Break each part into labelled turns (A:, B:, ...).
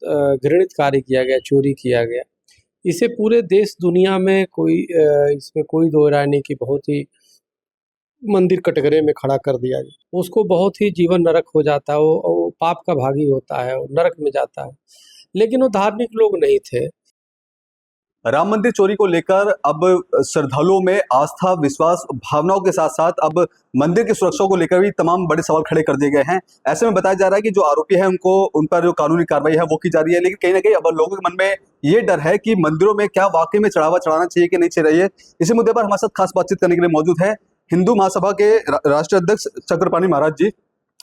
A: घृणित कार्य किया गया, चोरी किया गया। इसे पूरे देश दुनिया में इसमें कोई दो राय नहीं कि बहुत ही मंदिर कटघरे में खड़ा कर दिया जाए। उसको बहुत ही जीवन नरक हो जाता है, वो पाप का भागी होता है, वो नरक में जाता है। लेकिन वो धार्मिक लोग नहीं थे।
B: राम मंदिर चोरी को लेकर अब श्रद्धालुओं में आस्था, विश्वास, भावनाओं के साथ साथ अब मंदिर की सुरक्षा को लेकर भी तमाम बड़े सवाल खड़े कर दिए गए हैं। ऐसे में बताया जा रहा है कि जो आरोपी है उन पर जो कानूनी कार्रवाई है वो की जा रही है, लेकिन कहीं ना कहीं अब लोगों के मन में ये डर है कि मंदिरों में क्या वाकई में चढ़ावा चढ़ाना चाहिए कि नहीं चाहिए। इसी मुद्दे पर हमारे साथ खास बातचीत करने के लिए मौजूद है हिंदू महासभा के राष्ट्रीय अध्यक्ष चक्रपाणी महाराज जी।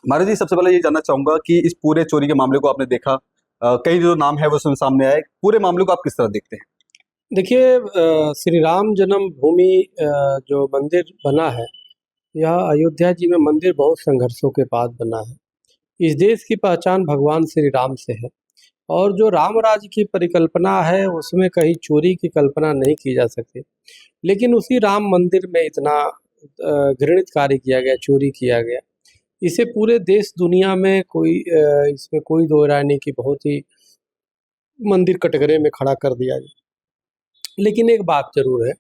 B: महाराज जी, सबसे पहले ये जानना चाहूंगा कि इस पूरे चोरी के मामले को आपने देखा, कई जो नाम है वो सामने आए, पूरे मामले को आप किस तरह देखते हैं?
A: देखिए, श्री राम जन्मभूमि जो मंदिर बना है, यह अयोध्या जी में मंदिर बहुत संघर्षों के बाद बना है। इस देश की पहचान भगवान श्री राम से है, और जो राम राज्य की परिकल्पना है उसमें कहीं चोरी की कल्पना नहीं की जा सकती। लेकिन उसी राम मंदिर में इतना घृणित कार्य किया गया, चोरी किया गया। इसे पूरे देश दुनिया में इसमें कोई दो राय नहीं कि बहुत ही मंदिर कटघरे में खड़ा कर दिया जाए। लेकिन एक बात जरूर है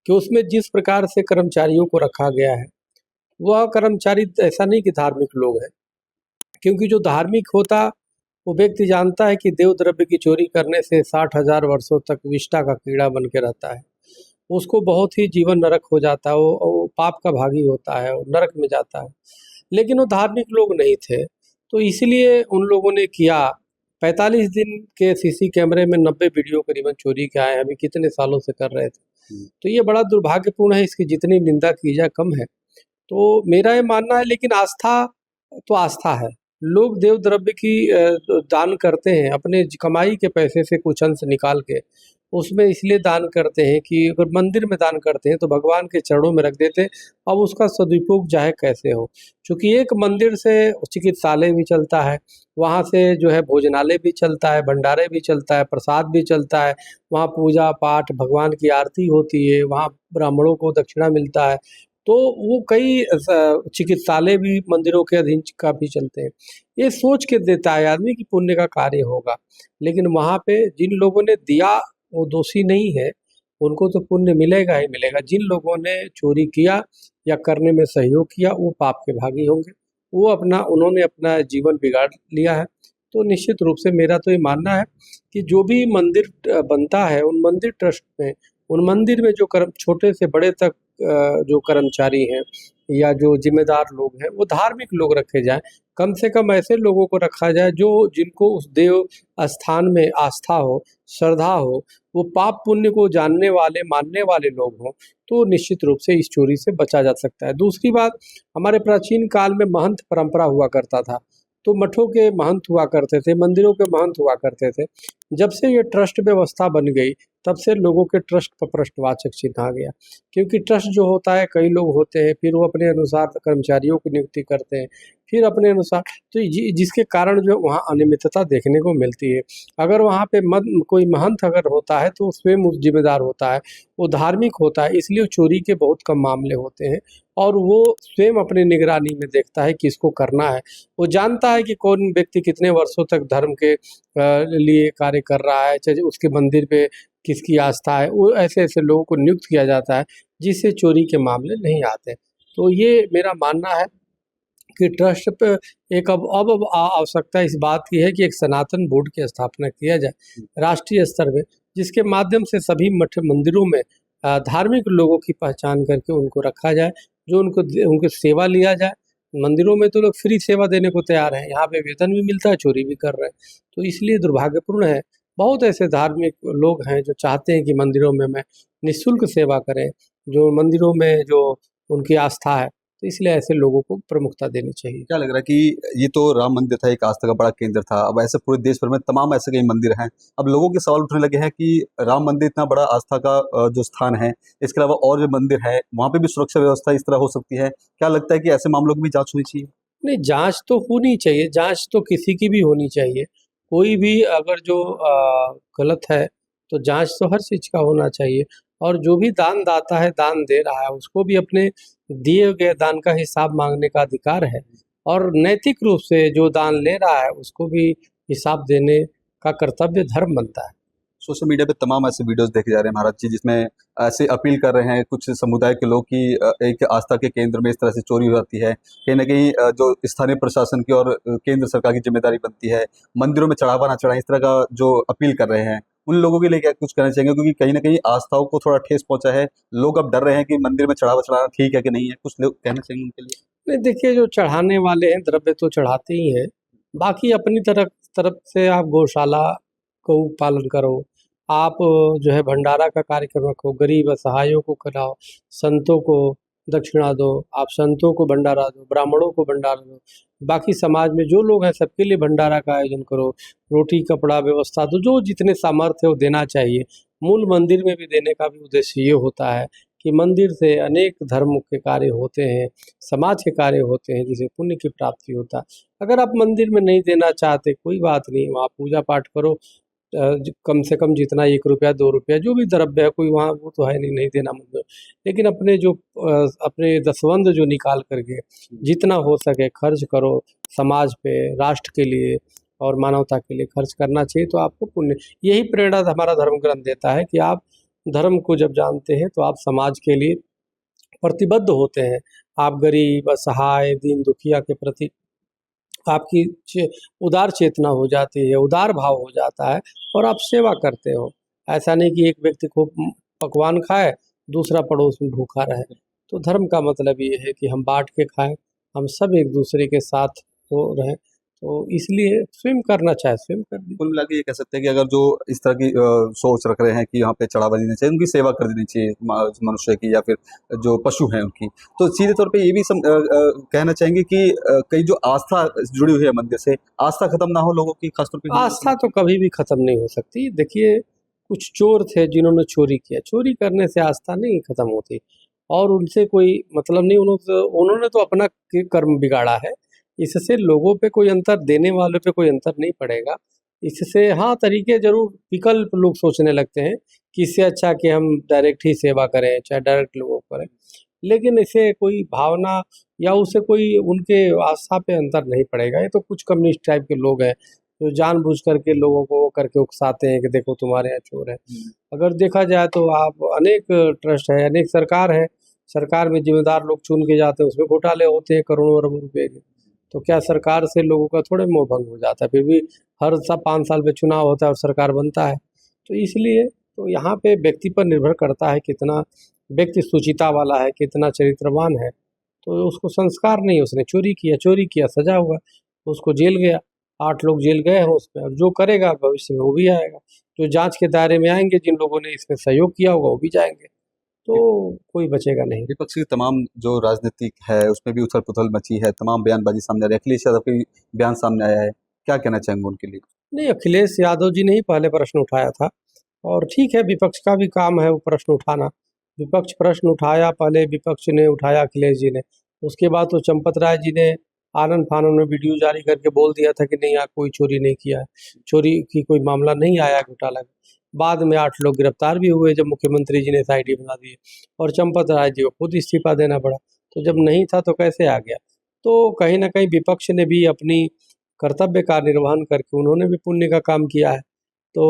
A: कि उसमें जिस प्रकार से कर्मचारियों को रखा गया है, वह कर्मचारी ऐसा नहीं कि धार्मिक लोग हैं, क्योंकि जो धार्मिक होता वो व्यक्ति जानता है कि देव द्रव्य की चोरी करने से 60,000 वर्षों तक विष्ठा का कीड़ा बन के रहता है। उसको बहुत ही जीवन नरक हो जाता है, वो पाप का भागी होता है, वो नरक में जाता है। लेकिन वो धार्मिक लोग नहीं थे, तो इसलिए उन लोगों ने किया। 45 दिन के सीसी कैमरे में 90 वीडियो करीबन चोरी के आए हैं, अभी कितने सालों से कर रहे थे। तो ये बड़ा दुर्भाग्यपूर्ण है, इसकी जितनी निंदा की जाए कम है। तो मेरा ये मानना है, लेकिन आस्था तो आस्था है। लोग देव द्रव्य की दान करते हैं, अपने कमाई के पैसे से कुछ अंश निकाल के उसमें इसलिए दान करते हैं कि अगर मंदिर में दान करते हैं तो भगवान के चरणों में रख देते हैं। अब उसका सदुपयोग चाहे कैसे हो, क्योंकि एक मंदिर से चिकित्सालय भी चलता है, वहाँ से जो है भोजनालय भी चलता है, भंडारे भी चलता है, प्रसाद भी चलता है, वहाँ पूजा पाठ भगवान की आरती होती है, वहाँ ब्राह्मणों को दक्षिणा मिलता है। तो वो कई चिकित्सालय भी मंदिरों के अधीन काफ़ी चलते हैं। ये सोच के देता है आदमी कि पुण्य का कार्य होगा, लेकिन वहाँ पे जिन लोगों ने दिया वो दोषी नहीं है, उनको तो पुण्य मिलेगा ही मिलेगा। जिन लोगों ने चोरी किया या करने में सहयोग किया वो पाप के भागी होंगे, उन्होंने अपना जीवन बिगाड़ लिया है। तो निश्चित रूप से मेरा तो ये मानना है कि जो भी मंदिर बनता है, उन मंदिर ट्रस्ट में, उन मंदिर में जो छोटे से बड़े तक जो कर्मचारी हैं या जो जिम्मेदार लोग हैं, वो धार्मिक लोग रखे जाएं। कम से कम ऐसे लोगों को रखा जाए जिनको उस देव स्थान में आस्था हो, श्रद्धा हो, वो पाप पुण्य को जानने वाले, मानने वाले लोग हों, तो निश्चित रूप से इस चोरी से बचा जा सकता है। दूसरी बात, हमारे प्राचीन काल में महंत परंपरा हुआ करता था, तो मठों के महंत हुआ करते थे, मंदिरों के महंत हुआ करते थे। जब से ये ट्रस्ट व्यवस्था बन गई, तब से लोगों के ट्रस्ट पर प्रश्नवाचक चिन्ह आ गया, क्योंकि ट्रस्ट जो होता है, कई लोग होते हैं, फिर वो अपने अनुसार कर्मचारियों की नियुक्ति करते हैं, फिर अपने अनुसार, तो जिसके कारण जो वहाँ अनियमितता देखने को मिलती है। अगर वहाँ पे कोई महंत अगर होता है तो स्वयं उस जिम्मेदार होता है, वो धार्मिक होता है, इसलिए चोरी के बहुत कम मामले होते हैं, और वो स्वयं अपनी निगरानी में देखता है कि इसको करना है। वो जानता है कि कौन व्यक्ति कितने वर्षों तक धर्म के लिए कार्य कर रहा है, चाहे उसके मंदिर पे किसकी आस्था है, वो ऐसे लोगों को नियुक्त किया जाता है जिससे चोरी के मामले नहीं आते। तो ये मेरा मानना है कि ट्रस्ट पे एक अब आवश्यकता इस बात की है कि एक सनातन बोर्ड की स्थापना किया जाए राष्ट्रीय स्तर में, जिसके माध्यम से सभी मठ मंदिरों में धार्मिक लोगों की पहचान करके उनको रखा जाए, जो उनको सेवा लिया जाए। मंदिरों में तो लोग फ्री सेवा देने को तैयार हैं, यहाँ पे वेतन भी मिलता है, चोरी भी कर रहे हैं। तो इसलिए दुर्भाग्यपूर्ण है। बहुत ऐसे धार्मिक लोग हैं जो चाहते हैं कि मंदिरों में मैं निःशुल्क सेवा करें, जो मंदिरों में जो उनकी आस्था है, तो इसलिए ऐसे लोगों को प्रमुखता देनी चाहिए।
B: क्या लग रहा है कि ये तो राम मंदिर था, एक आस्था का बड़ा केंद्र था, अब ऐसे पूरे देश भर में तमाम ऐसे कई मंदिर हैं, अब लोगों के सवाल उठने लगे हैं कि राम मंदिर इतना बड़ा आस्था का जो स्थान है, इसके अलावा और जो मंदिर है वहाँ पे भी सुरक्षा व्यवस्था इस तरह हो सकती है? क्या लगता है कि ऐसे मामलों की भी जांच होनी चाहिए?
A: नहीं, जांच तो होनी चाहिए, जांच तो किसी की भी होनी चाहिए। कोई भी अगर जो गलत है तो जांच तो हर चीज़ का होना चाहिए, और जो भी दान दाता है, दान दे रहा है, उसको भी अपने दिए गए दान का हिसाब मांगने का अधिकार है, और नैतिक रूप से जो दान ले रहा है उसको भी हिसाब देने का कर्तव्य धर्म बनता है।
B: सोशल मीडिया पे तमाम ऐसे वीडियोस देखे जा रहे हैं महाराज जी, जिसमें ऐसे अपील कर रहे हैं कुछ समुदाय के लोग कि एक आस्था के केंद्र में इस तरह से चोरी हो जाती है। कहीं न कहीं जो स्थानीय प्रशासन की और केंद्र सरकार की ज़िम्मेदारी बनती है, मंदिरों में चढ़ावा ना चढ़ाएँ, इस तरह का जो अपील कर रहे हैं, उन लोगों के लिए क्या कुछ कहना चाहेंगे? क्योंकि कहीं न कहीं आस्थाओं को थोड़ा ठेस पहुँचा है। लोग अब डर रहे हैं कि मंदिर में चढ़ावा चढ़ाना ठीक है कि नहीं है? कुछ लोग कहना चाहेंगे उनके लिए?
A: नहीं देखिए, जो चढ़ाने वाले हैं द्रव्य तो चढ़ाते ही हैं, बाकी अपनी तरफ तरफ से आप गौशाला गौ पालन करो, आप जो है भंडारा का कार्यक्रम रखो, गरीब असहायों को खिलाओ, संतों को दक्षिणा दो, आप संतों को भंडारा दो, ब्राह्मणों को भंडारा दो, बाकी समाज में जो लोग हैं सबके लिए भंडारा का आयोजन करो, रोटी कपड़ा व्यवस्था दो, जो जितने सामर्थ्य है वो देना चाहिए। मूल मंदिर में भी देने का भी उद्देश्य ये होता है कि मंदिर से अनेक धर्म के कार्य होते हैं, समाज के कार्य होते हैं, जिसे पुण्य की प्राप्ति होता है। अगर आप मंदिर में नहीं देना चाहते कोई बात नहीं, वहाँ पूजा पाठ करो, कम से कम जितना 1 रुपया 2 रुपया जो भी द्रव्य है, कोई वहाँ वो तो है नहीं नहीं देना मंदिर, लेकिन अपने जो अपने दसवंध जो निकाल करके जितना हो सके खर्च करो, समाज पे, राष्ट्र के लिए और मानवता के लिए खर्च करना चाहिए, तो आपको पुण्य। यही प्रेरणा हमारा धर्म ग्रंथ देता है कि आप धर्म को जब जानते हैं तो आप समाज के लिए प्रतिबद्ध होते हैं। आप गरीब असहाय दीन दुखिया के प्रति आपकी उदार चेतना हो जाती है, उदार भाव हो जाता है और आप सेवा करते हो। ऐसा नहीं कि एक व्यक्ति खूब पकवान खाए, दूसरा पड़ोस में भूखा रहे। तो धर्म का मतलब ये है कि हम बांट के खाएं, हम सब एक दूसरे के साथ हो रहें, तो इसलिए स्वयं करना चाहे स्वयं कर दीजिए।
B: कुल मिला के ये कह सकते हैं कि अगर जो इस तरह की सोच रख रहे हैं कि यहाँ पे चढ़ावा देना चाहिए, उनकी सेवा कर देनी चाहिए मनुष्य की या फिर जो पशु हैं उनकी, तो सीधे तौर पे ये भी कहना चाहेंगे कि कई जो आस्था जुड़ी हुई है मंदिर से, आस्था खत्म ना हो लोगों की, खासतौर पे
A: आस्था तो कभी भी खत्म नहीं हो सकती। देखिए, कुछ चोर थे जिन्होंने चोरी किया, चोरी करने से आस्था नहीं खत्म होती और उनसे कोई मतलब नहीं, उन्होंने तो अपना कर्म बिगाड़ा है। इससे लोगों पे कोई अंतर, देने वालों पे कोई अंतर नहीं पड़ेगा। इससे हाँ, तरीके जरूर विकल्प लोग सोचने लगते हैं कि इससे अच्छा कि हम डायरेक्ट ही सेवा करें, चाहे डायरेक्ट लोगों को करें, लेकिन इससे कोई भावना या उससे कोई उनके आस्था पे अंतर नहीं पड़ेगा। ये तो कुछ कम्युनिस्ट टाइप के लोग हैं जो जानबूझ करके लोगों को वो करके उकसाते हैं कि देखो तुम्हारे यहाँ चोर है। अगर देखा जाए तो आप अनेक ट्रस्ट है, अनेक सरकार है, सरकार में जिम्मेदार लोग चुन के जाते हैं, उसमें घोटाले होते हैं करोड़ों अरबों रुपए के। तो क्या सरकार से लोगों का थोड़े मोह भंग हो जाता है? फिर भी हर 5 साल पे चुनाव होता है और सरकार बनता है। तो इसलिए तो यहाँ पे व्यक्ति पर निर्भर करता है कितना व्यक्ति सुचिता वाला है, कितना चरित्रवान है। तो उसको संस्कार नहीं, उसने चोरी किया सजा हुआ, उसको जेल गया, 8 लोग जेल गए हैं उसमें। अब जो करेगा भविष्य में वो भी आएगा, जो जांच के दायरे में आएंगे, जिन लोगों ने इसमें सहयोग किया होगा वो भी जाएंगे, तो कोई बचेगा नहीं।
B: विपक्ष की तमाम जो राजनीतिक है उसमें भी उथल पुथल मची है, तमाम बयानबाजी सामने आ रही है, अखिलेश यादव का भी बयान सामने आया है, क्या कहना चाहेंगे उनके लिए?
A: नहीं, अखिलेश यादव जी ने ही पहले प्रश्न उठाया था और ठीक है, विपक्ष का भी काम है वो प्रश्न उठाना। विपक्ष प्रश्न उठाया, पहले विपक्ष ने उठाया अखिलेश जी ने, उसके बाद तो चंपत राय जी ने आनन फानन में वीडियो जारी करके बोल दिया था कि नहीं, यहाँ कोई चोरी नहीं किया है, चोरी की कोई मामला नहीं आया घोटाला में। बाद में 8 लोग गिरफ्तार भी हुए जब मुख्यमंत्री जी ने SIT बना दी और चंपत राय जी को खुद इस्तीफा देना पड़ा। तो जब नहीं था तो कैसे आ गया? तो कहीं ना कहीं विपक्ष ने भी अपनी कर्तव्य का निर्वहन करके उन्होंने भी पुण्य का काम किया है। तो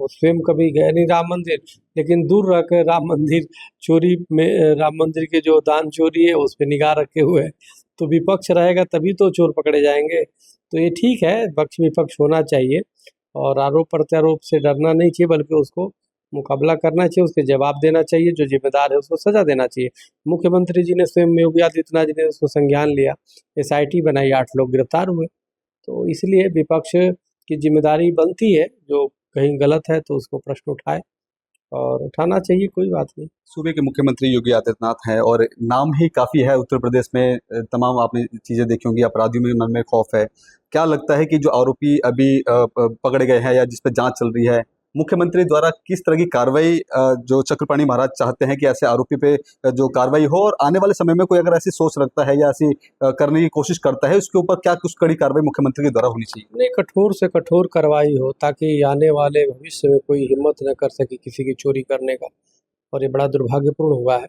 A: वो स्वयं कभी गए नहीं राम मंदिर, लेकिन दूर रह कर राम मंदिर चोरी में, राम मंदिर के जो दान चोरी है उस पर निगाह रखे हुए है। तो विपक्ष रहेगा तभी तो चोर पकड़े जाएंगे। तो ये ठीक है, पक्ष विपक्ष होना चाहिए और आरोप प्रत्यारोप से डरना नहीं चाहिए, बल्कि उसको मुकाबला करना चाहिए, उसके जवाब देना चाहिए, जो जिम्मेदार है उसको सजा देना चाहिए। मुख्यमंत्री जी ने स्वयं योगी आदित्यनाथ जी ने उसको संज्ञान लिया, SIT बनाई, 8 लोग गिरफ्तार हुए। तो इसलिए विपक्ष की जिम्मेदारी बनती है, जो कहीं गलत है तो उसको प्रश्न उठाए और उठाना चाहिए, कोई बात नहीं।
B: सूबे के मुख्यमंत्री योगी आदित्यनाथ हैं और नाम ही काफ़ी है उत्तर प्रदेश में, तमाम आपने चीज़ें देखी होंगी, अपराधियों में मन में खौफ है। क्या लगता है कि जो आरोपी अभी पकड़े गए हैं या जिस पे जांच चल रही है, मुख्यमंत्री द्वारा किस तरह की कार्रवाई जो चक्रपाणी महाराज चाहते हैं कि ऐसे आरोपी पे जो कार्रवाई हो, और आने वाले समय में कोई अगर ऐसी सोच रखता है या ऐसी करने की कोशिश करता है, उसके ऊपर क्या कुछ कड़ी कार्रवाई मुख्यमंत्री के द्वारा होनी चाहिए?
A: नहीं, कठोर से कठोर कार्रवाई हो ताकि आने वाले भविष्य में कोई हिम्मत न कर सके किसी की चोरी करने का। और ये बड़ा दुर्भाग्यपूर्ण हुआ है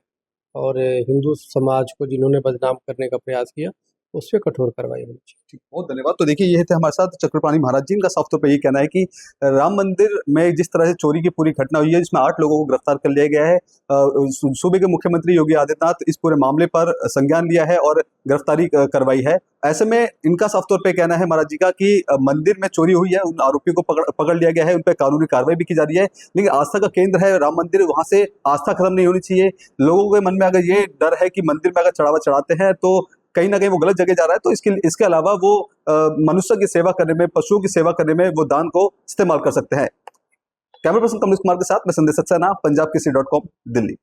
A: और हिंदू समाज को जिन्होंने बदनाम करने का प्रयास किया, उस पर कठोर कार्रवाई होनी चाहिए।
B: ठीक, बहुत धन्यवाद। तो देखिए, ये थे हमारे साथ चक्रपाणी महाराज जी। इनका साफ तौर पे ये कहना है कि राम मंदिर में जिस तरह से चोरी की पूरी घटना हुई है, जिसमें 8 लोगों को गिरफ्तार कर लिया गया है, सूबे के मुख्यमंत्री योगी आदित्यनाथ इस पूरे मामले पर संज्ञान लिया है और गिरफ्तारी करवाई है। ऐसे में इनका साफ तौर पे कहना है महाराज जी का कि मंदिर में चोरी हुई है, उन आरोपियों को पकड़ लिया गया है, उन पर कानूनी कार्रवाई भी की जा रही है, लेकिन आस्था का केंद्र है राम मंदिर, वहां से आस्था खत्म नहीं होनी चाहिए। लोगों के मन में अगर ये डर है कि मंदिर में अगर चढ़ावा चढ़ाते हैं तो कहीं ना कहीं वो गलत जगह जा रहा है, तो इसके अलावा वो मनुष्य की सेवा करने में, पशुओं की सेवा करने में वो दान को इस्तेमाल कर सकते हैं। कैमरा पर्सन कमलेश कुमार के साथ मैं संदेश सक्सेना, पंजाब केसरी.com, दिल्ली।